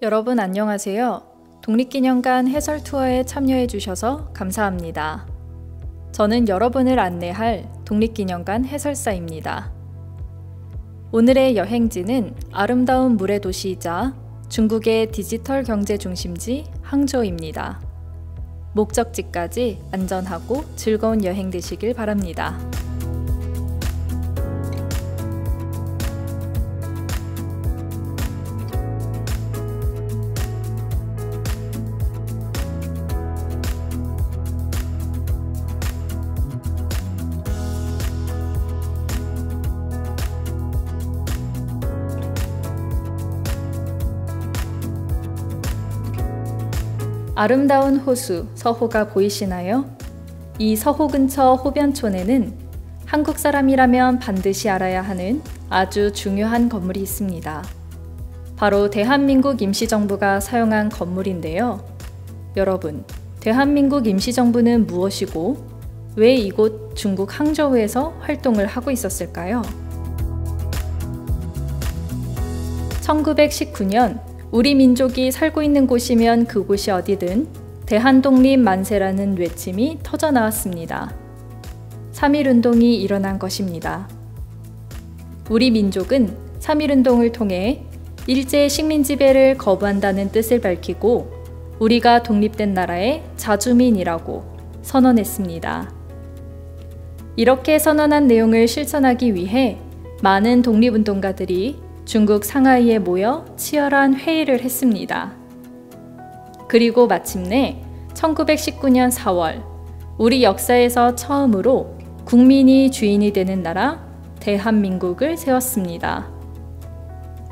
여러분 안녕하세요. 독립기념관 해설 투어에 참여해 주셔서 감사합니다. 저는 여러분을 안내할 독립기념관 해설사입니다. 오늘의 여행지는 아름다운 물의 도시이자 중국의 디지털 경제 중심지 항저우입니다. 목적지까지 안전하고 즐거운 여행 되시길 바랍니다. 아름다운 호수 서호가 보이시나요? 이 서호 근처 호변촌에는 한국 사람이라면 반드시 알아야 하는 아주 중요한 건물이 있습니다. 바로 대한민국 임시정부가 사용한 건물인데요. 여러분, 대한민국 임시정부는 무엇이고 왜 이곳 중국 항저우에서 활동을 하고 있었을까요? 1919년 우리 민족이 살고 있는 곳이면 그곳이 어디든 대한독립 만세라는 외침이 터져나왔습니다. 3.1운동이 일어난 것입니다. 우리 민족은 3.1운동을 통해 일제 식민지배를 거부한다는 뜻을 밝히고 우리가 독립된 나라의 자주민이라고 선언했습니다. 이렇게 선언한 내용을 실천하기 위해 많은 독립운동가들이 중국 상하이에 모여 치열한 회의를 했습니다. 그리고 마침내 1919년 4월 우리 역사에서 처음으로 국민이 주인이 되는 나라 대한민국을 세웠습니다.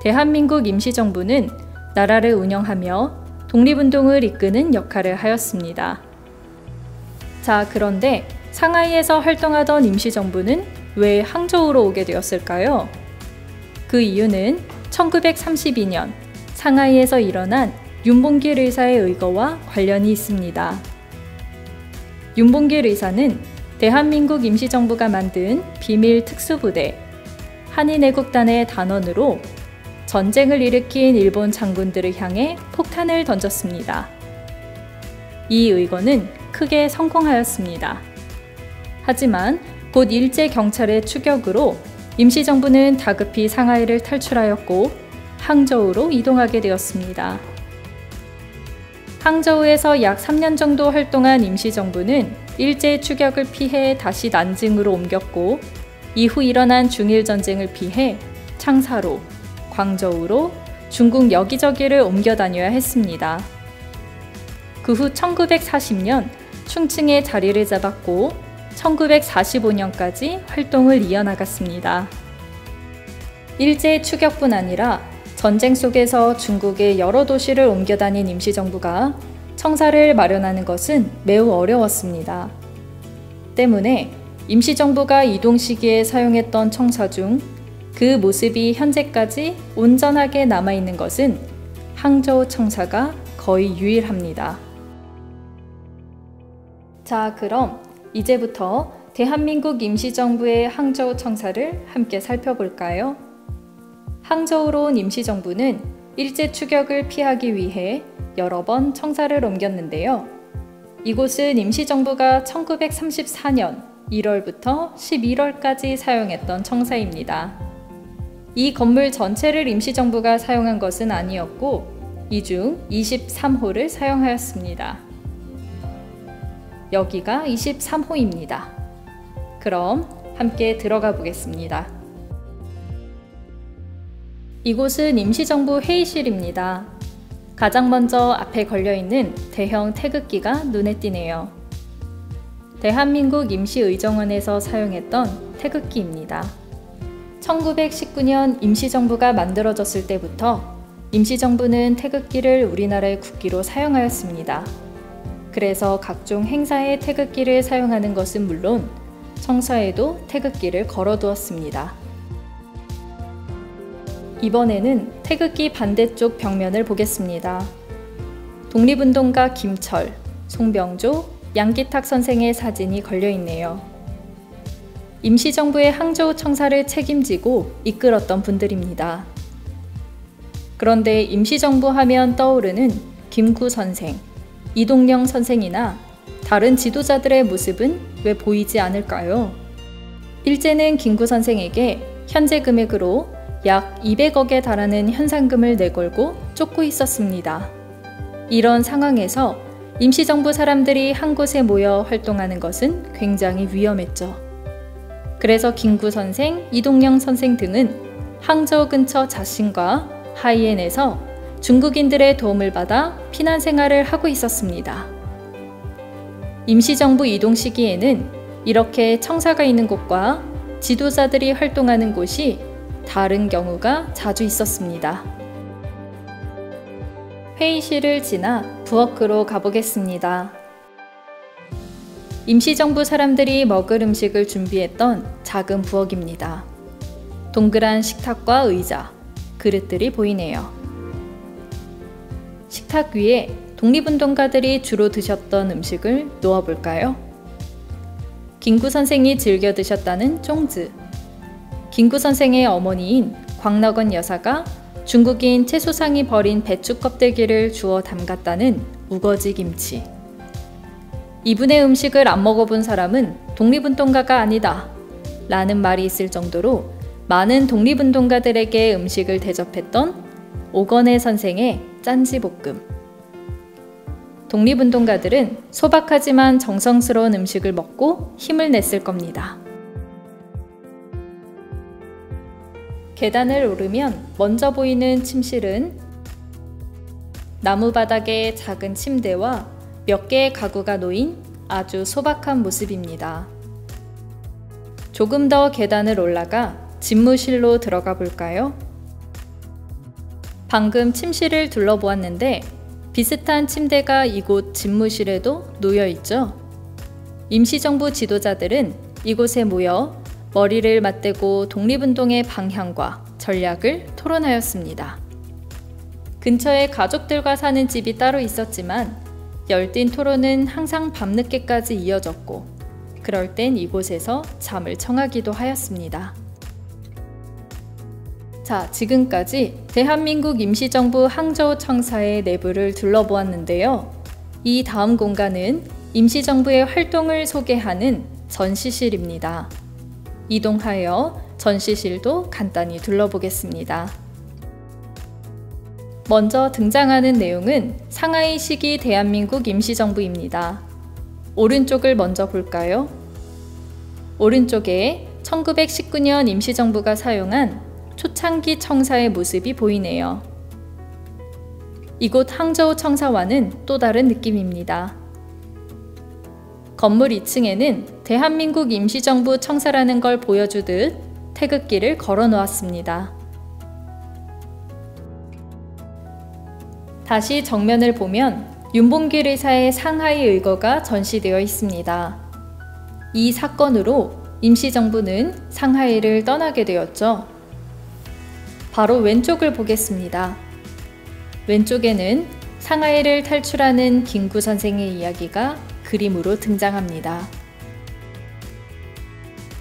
대한민국 임시정부는 나라를 운영하며 독립운동을 이끄는 역할을 하였습니다. 자, 그런데 상하이에서 활동하던 임시정부는 왜 항저우로 오게 되었을까요? 그 이유는 1932년 상하이에서 일어난 윤봉길 의사의 의거와 관련이 있습니다. 윤봉길 의사는 대한민국 임시정부가 만든 비밀 특수부대 한인애국단의 단원으로 전쟁을 일으킨 일본 장군들을 향해 폭탄을 던졌습니다. 이 의거는 크게 성공하였습니다. 하지만 곧 일제 경찰의 추격으로 임시정부는 다급히 상하이를 탈출하였고 항저우로 이동하게 되었습니다. 항저우에서 약 3년 정도 활동한 임시정부는 일제 추격을 피해 다시 난징으로 옮겼고 이후 일어난 중일전쟁을 피해 창사로, 광저우로 중국 여기저기를 옮겨 다녀야 했습니다. 그 후 1940년 충칭에 자리를 잡았고 1945년까지 활동을 이어나갔습니다. 일제 추격뿐 아니라 전쟁 속에서 중국의 여러 도시를 옮겨 다닌 임시정부가 청사를 마련하는 것은 매우 어려웠습니다. 때문에 임시정부가 이동 시기에 사용했던 청사 중 그 모습이 현재까지 온전하게 남아있는 것은 항저우 청사가 거의 유일합니다. 자, 그럼 이제부터 대한민국 임시정부의 항저우 청사를 함께 살펴볼까요? 항저우로 온 임시정부는 일제 추격을 피하기 위해 여러 번 청사를 옮겼는데요. 이곳은 임시정부가 1934년 1월부터 11월까지 사용했던 청사입니다. 이 건물 전체를 임시정부가 사용한 것은 아니었고 이 중 23호를 사용하였습니다. 여기가 23호입니다. 그럼 함께 들어가 보겠습니다. 이곳은 임시정부 회의실입니다. 가장 먼저 앞에 걸려있는 대형 태극기가 눈에 띄네요. 대한민국 임시의정원에서 사용했던 태극기입니다. 1919년 임시정부가 만들어졌을 때부터 임시정부는 태극기를 우리나라의 국기로 사용하였습니다. 그래서 각종 행사에 태극기를 사용하는 것은 물론 청사에도 태극기를 걸어두었습니다. 이번에는 태극기 반대쪽 벽면을 보겠습니다. 독립운동가 김철, 송병조, 양기탁 선생의 사진이 걸려있네요. 임시정부의 항저우 청사를 책임지고 이끌었던 분들입니다. 그런데 임시정부 하면 떠오르는 김구 선생, 이동영 선생이나 다른 지도자들의 모습은 왜 보이지 않을까요? 일제는 김구 선생에게 현재 금액으로 약 200억에 달하는 현상금을 내걸고 쫓고 있었습니다. 이런 상황에서 임시정부 사람들이 한 곳에 모여 활동하는 것은 굉장히 위험했죠. 그래서 김구 선생, 이동영 선생 등은 항저우 근처 자신과 하이엔에서 중국인들의 도움을 받아 피난 생활을 하고 있었습니다. 임시정부 이동 시기에는 이렇게 청사가 있는 곳과 지도자들이 활동하는 곳이 다른 경우가 자주 있었습니다. 회의실을 지나 부엌으로 가보겠습니다. 임시정부 사람들이 먹을 음식을 준비했던 작은 부엌입니다. 동그란 식탁과 의자, 그릇들이 보이네요. 식탁 위에 독립운동가들이 주로 드셨던 음식을 놓아볼까요? 김구 선생이 즐겨 드셨다는 쫑즈, 김구 선생의 어머니인 광락원 여사가 중국인 채소상이 버린 배추 껍데기를 주워 담갔다는 우거지 김치. 이분의 음식을 안 먹어본 사람은 독립운동가가 아니다 라는 말이 있을 정도로 많은 독립운동가들에게 음식을 대접했던 오건혜 선생의 짠지볶음. 독립운동가들은 소박하지만 정성스러운 음식을 먹고 힘을 냈을 겁니다. 계단을 오르면 먼저 보이는 침실은 나무 바닥에 작은 침대와 몇 개의 가구가 놓인 아주 소박한 모습입니다. 조금 더 계단을 올라가 집무실로 들어가 볼까요? 방금 침실을 둘러보았는데 비슷한 침대가 이곳 집무실에도 놓여 있죠. 임시정부 지도자들은 이곳에 모여 머리를 맞대고 독립운동의 방향과 전략을 토론하였습니다. 근처에 가족들과 사는 집이 따로 있었지만 열띤 토론은 항상 밤늦게까지 이어졌고 그럴 땐 이곳에서 잠을 청하기도 하였습니다. 자, 지금까지 대한민국 임시정부 항저우 청사의 내부를 둘러보았는데요. 이 다음 공간은 임시정부의 활동을 소개하는 전시실입니다. 이동하여 전시실도 간단히 둘러보겠습니다. 먼저 등장하는 내용은 상하이 시기 대한민국 임시정부입니다. 오른쪽을 먼저 볼까요? 오른쪽에 1919년 임시정부가 사용한 초창기 청사의 모습이 보이네요. 이곳 항저우 청사와는 또 다른 느낌입니다. 건물 2층에는 대한민국 임시정부 청사라는 걸 보여주듯 태극기를 걸어 놓았습니다. 다시 정면을 보면 윤봉길 의사의 상하이 의거가 전시되어 있습니다. 이 사건으로 임시정부는 상하이를 떠나게 되었죠. 바로 왼쪽을 보겠습니다. 왼쪽에는 상하이를 탈출하는 김구 선생의 이야기가 그림으로 등장합니다.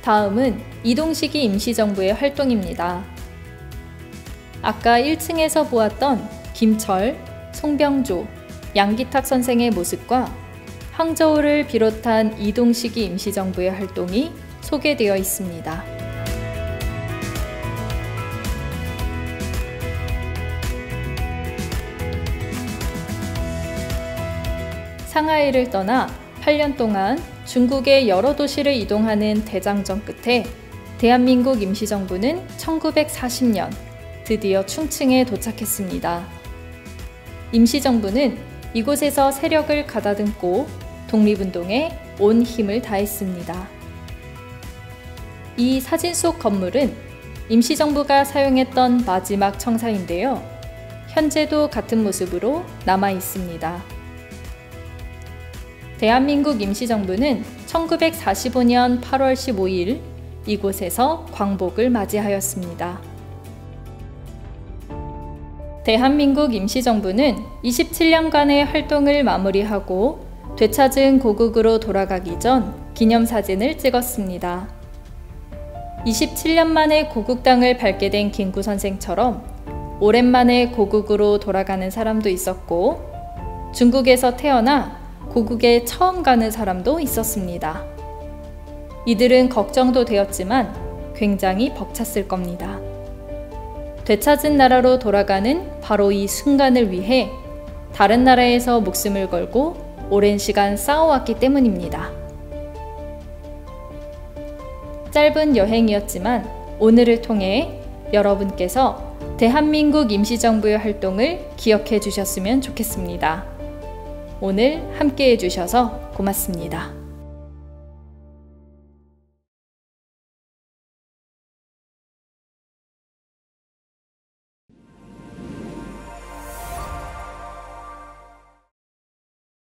다음은 이동시기 임시정부의 활동입니다. 아까 1층에서 보았던 김철, 송병조, 양기탁 선생의 모습과 항저우를 비롯한 이동시기 임시정부의 활동이 소개되어 있습니다. 상하이를 떠나 8년 동안 중국의 여러 도시를 이동하는 대장정 끝에 대한민국 임시정부는 1940년 드디어 충칭에 도착했습니다. 임시정부는 이곳에서 세력을 가다듬고 독립운동에 온 힘을 다했습니다. 이 사진 속 건물은 임시정부가 사용했던 마지막 청사인데요. 현재도 같은 모습으로 남아 있습니다. 대한민국 임시정부는 1945년 8월 15일 이곳에서 광복을 맞이하였습니다. 대한민국 임시정부는 27년간의 활동을 마무리하고 되찾은 고국으로 돌아가기 전 기념사진을 찍었습니다. 27년 만에 고국 땅을 밟게 된 김구 선생처럼 오랜만에 고국으로 돌아가는 사람도 있었고, 중국에서 태어나 고국에 처음 가는 사람도 있었습니다. 이들은 걱정도 되었지만 굉장히 벅찼을 겁니다. 되찾은 나라로 돌아가는 바로 이 순간을 위해 다른 나라에서 목숨을 걸고 오랜 시간 싸워왔기 때문입니다. 짧은 여행이었지만 오늘을 통해 여러분께서 대한민국 임시정부의 활동을 기억해 주셨으면 좋겠습니다. 오늘 함께 해주셔서 고맙습니다.